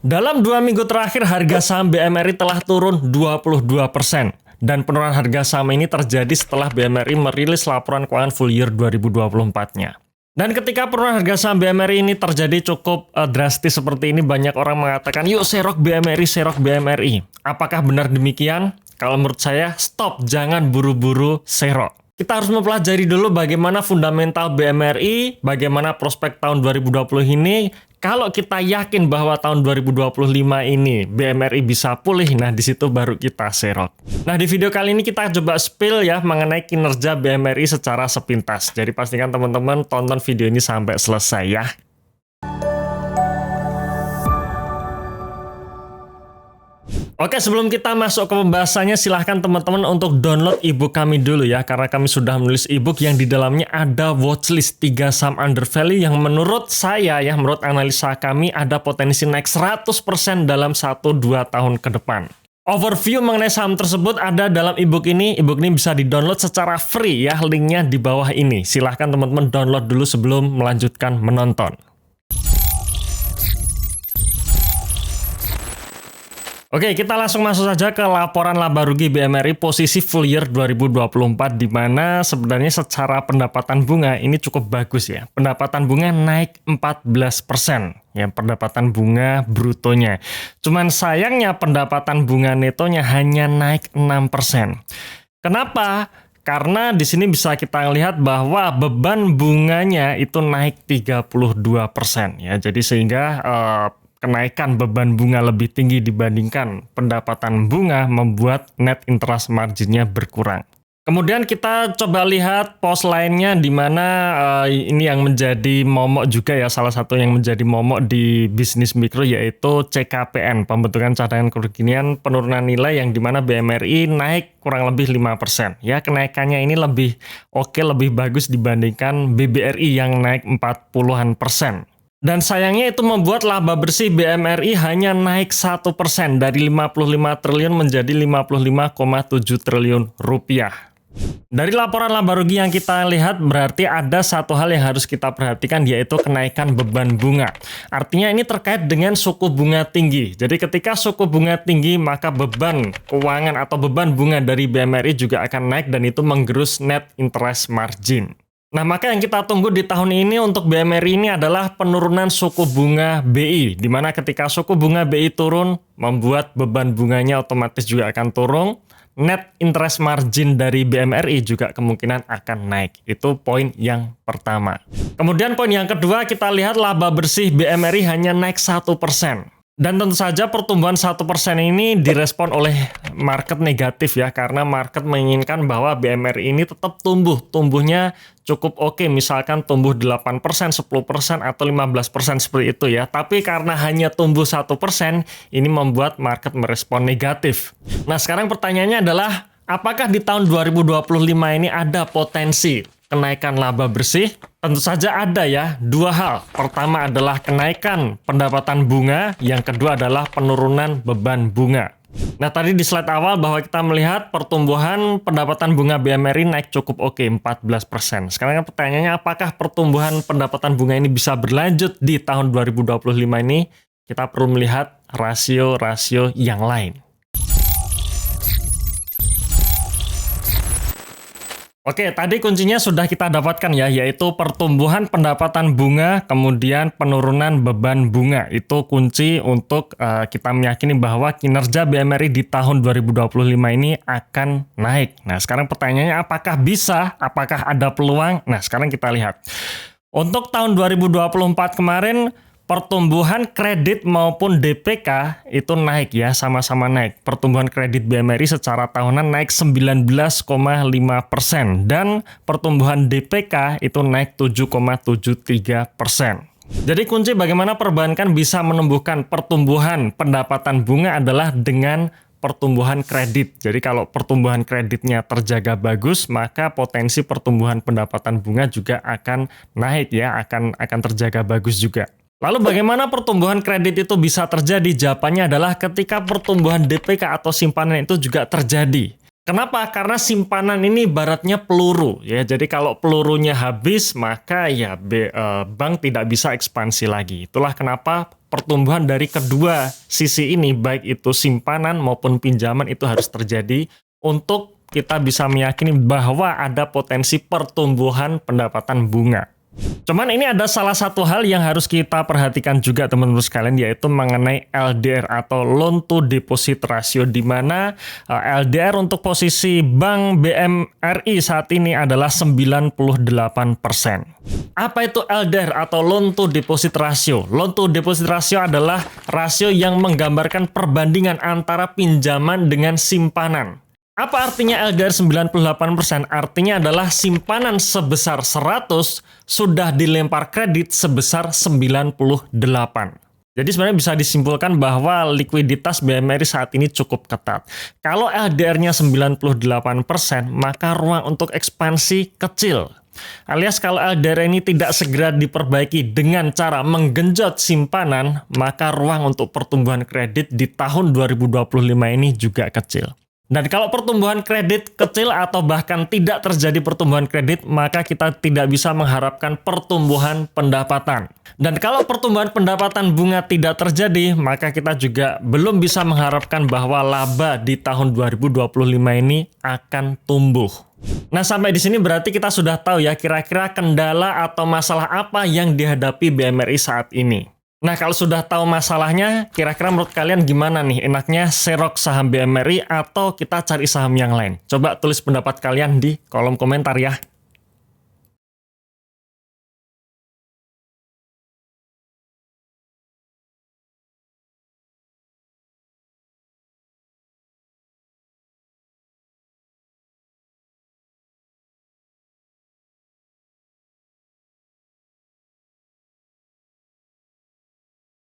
Dalam 2 minggu terakhir, harga saham BMRI telah turun 22%. Dan penurunan harga saham ini terjadi setelah BMRI merilis laporan keuangan full year 2024-nya. Dan ketika penurunan harga saham BMRI ini terjadi cukup drastis seperti ini, banyak orang mengatakan, yuk serok BMRI, serok BMRI. Apakah benar demikian? Kalau menurut saya, stop, jangan buru-buru serok. Kita harus mempelajari dulu bagaimana fundamental BMRI, bagaimana prospek tahun 2020 ini. Kalau kita yakin bahwa tahun 2025 ini BMRI bisa pulih, nah di situ baru kita serok. Nah di video kali ini kita coba spill ya mengenai kinerja BMRI secara sepintas. Jadi pastikan teman-teman tonton video ini sampai selesai ya. Oke, sebelum kita masuk ke pembahasannya, silahkan teman-teman untuk download ebook kami dulu ya, karena kami sudah menulis ebook yang di dalamnya ada watchlist 3 saham undervalue yang menurut saya ya, menurut analisa kami ada potensi naik 100% dalam 1-2 tahun ke depan. Overview mengenai saham tersebut ada dalam ebook ini. Ebook ini bisa di-download secara free ya, linknya di bawah ini. Silahkan teman-teman download dulu sebelum melanjutkan menonton. Oke, kita langsung masuk saja ke laporan laba rugi BMRI posisi full year 2024, di mana sebenarnya secara pendapatan bunga ini cukup bagus ya. Pendapatan bunga naik 14%, ya pendapatan bunga brutonya. Cuman sayangnya pendapatan bunga netonya hanya naik 6%. Kenapa? Karena di sini bisa kita lihat bahwa beban bunganya itu naik 32% ya. Jadi sehingga kenaikan beban bunga lebih tinggi dibandingkan pendapatan bunga membuat net interest margin-nya berkurang. Kemudian kita coba lihat pos lainnya di mana ini yang menjadi momok juga ya, salah satu yang menjadi momok di bisnis mikro yaitu CKPN, pembentukan cadangan kekinian penurunan nilai, yang di mana BMRI naik kurang lebih 5%. Ya, kenaikannya ini lebih oke, lebih bagus dibandingkan BBRI yang naik 40-an%. Dan sayangnya itu membuat laba bersih BMRI hanya naik 1% dari 55 triliun menjadi 55,7 triliun rupiah. Dari laporan laba rugi yang kita lihat, berarti ada satu hal yang harus kita perhatikan, yaitu kenaikan beban bunga. Artinya ini terkait dengan suku bunga tinggi. Jadi ketika suku bunga tinggi, maka beban keuangan atau beban bunga dari BMRI juga akan naik, dan itu menggerus net interest margin. Nah, maka yang kita tunggu di tahun ini untuk BMRI ini adalah penurunan suku bunga BI, di mana ketika suku bunga BI turun, membuat beban bunganya otomatis juga akan turun, net interest margin dari BMRI juga kemungkinan akan naik. Itu poin yang pertama. Kemudian poin yang kedua, kita lihat laba bersih BMRI hanya naik 1%. Dan tentu saja pertumbuhan 1% ini direspon oleh market negatif ya, karena market menginginkan bahwa BMRI ini tetap tumbuhnya cukup oke, misalkan tumbuh 8%, 10%, atau 15% seperti itu ya. Tapi karena hanya tumbuh 1%, ini membuat market merespon negatif. Nah, sekarang pertanyaannya adalah, apakah di tahun 2025 ini ada potensi kenaikan laba bersih? Tentu saja ada ya, dua hal. Pertama adalah kenaikan pendapatan bunga, yang kedua adalah penurunan beban bunga. Nah, tadi di slide awal bahwa kita melihat pertumbuhan pendapatan bunga BMRI naik cukup oke, 14%. Sekarang pertanyaannya, apakah pertumbuhan pendapatan bunga ini bisa berlanjut di tahun 2025 ini? Kita perlu melihat rasio-rasio yang lain. Oke, tadi kuncinya sudah kita dapatkan ya, yaitu pertumbuhan pendapatan bunga, kemudian penurunan beban bunga. Itu kunci untuk kita meyakini bahwa kinerja BMRI di tahun 2025 ini akan naik. Nah, sekarang pertanyaannya, apakah bisa? Apakah ada peluang? Nah, sekarang kita lihat. Untuk tahun 2024 kemarin, pertumbuhan kredit maupun DPK itu naik ya, sama-sama naik. Pertumbuhan kredit BMRI secara tahunan naik 19,5% dan pertumbuhan DPK itu naik 7,73%. Jadi kunci bagaimana perbankan bisa menumbuhkan pertumbuhan pendapatan bunga adalah dengan pertumbuhan kredit. Jadi kalau pertumbuhan kreditnya terjaga bagus, maka potensi pertumbuhan pendapatan bunga juga akan naik ya, akan terjaga bagus juga. Lalu bagaimana pertumbuhan kredit itu bisa terjadi? Jawabannya adalah ketika pertumbuhan DPK atau simpanan itu juga terjadi. Kenapa? Karena simpanan ini ibaratnya peluru ya. Jadi kalau pelurunya habis maka ya bank tidak bisa ekspansi lagi. Itulah kenapa pertumbuhan dari kedua sisi ini baik itu simpanan maupun pinjaman itu harus terjadi untuk kita bisa meyakini bahwa ada potensi pertumbuhan pendapatan bunga. Cuman ini ada salah satu hal yang harus kita perhatikan juga teman-teman sekalian, yaitu mengenai LDR atau loan to deposit ratio, di mana LDR untuk posisi Bank BMRI saat ini adalah 98%. Apa itu LDR atau loan to deposit ratio? Loan to deposit ratio adalah rasio yang menggambarkan perbandingan antara pinjaman dengan simpanan. Apa artinya LDR 98%? Artinya adalah simpanan sebesar 100 sudah dilempar kredit sebesar 98. Jadi sebenarnya bisa disimpulkan bahwa likuiditas BMRI saat ini cukup ketat. Kalau LDR-nya 98%, maka ruang untuk ekspansi kecil. Alias kalau LDR ini tidak segera diperbaiki dengan cara menggenjot simpanan, maka ruang untuk pertumbuhan kredit di tahun 2025 ini juga kecil. Dan kalau pertumbuhan kredit kecil atau bahkan tidak terjadi pertumbuhan kredit, maka kita tidak bisa mengharapkan pertumbuhan pendapatan. Dan kalau pertumbuhan pendapatan bunga tidak terjadi, maka kita juga belum bisa mengharapkan bahwa laba di tahun 2025 ini akan tumbuh. Nah, sampai di sini berarti kita sudah tahu ya kira-kira kendala atau masalah apa yang dihadapi BMRI saat ini. Nah, kalau sudah tahu masalahnya, kira-kira menurut kalian gimana nih? Enaknya serok saham BMRI atau kita cari saham yang lain? Coba tulis pendapat kalian di kolom komentar ya.